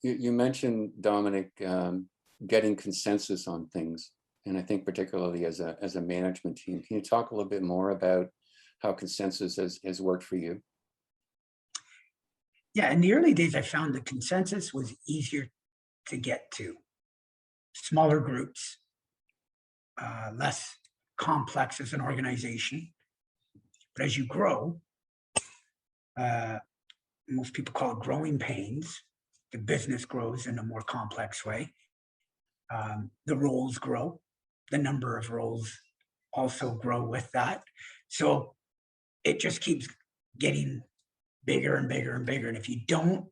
You mentioned, Dominic, getting consensus on things, and I think particularly as a management team. Can you talk a little bit more about how consensus has worked for you? Yeah, in the early days, I found the consensus was easier to get to. Smaller groups, less complex as an organization. But as you grow, uh, most people call it growing pains. The business grows in a more complex way. The roles grow. The number of roles also grow with that. So it just keeps getting bigger and bigger and bigger. And if you don't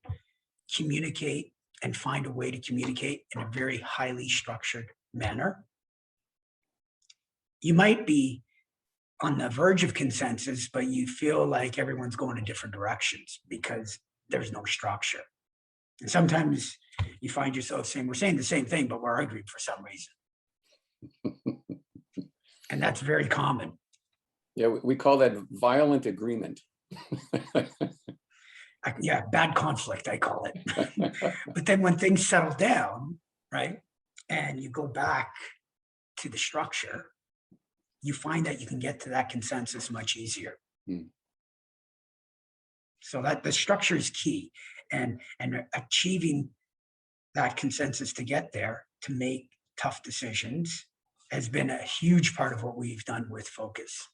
communicate and find a way to communicate in a very highly structured manner, you might be on the verge of consensus, but you feel like everyone's going in different directions because there's no structure. And sometimes you find yourself saying, we're saying the same thing, but we're arguing for some reason. And that's very common. Yeah, we call that violent agreement. Yeah, bad conflict, I call it. But then when things settle down, right, and you go back to the structure, you find that you can get to that consensus much easier. Hmm. So that the structure is key, and achieving that consensus to get there to make tough decisions has been a huge part of what we've done with Focus.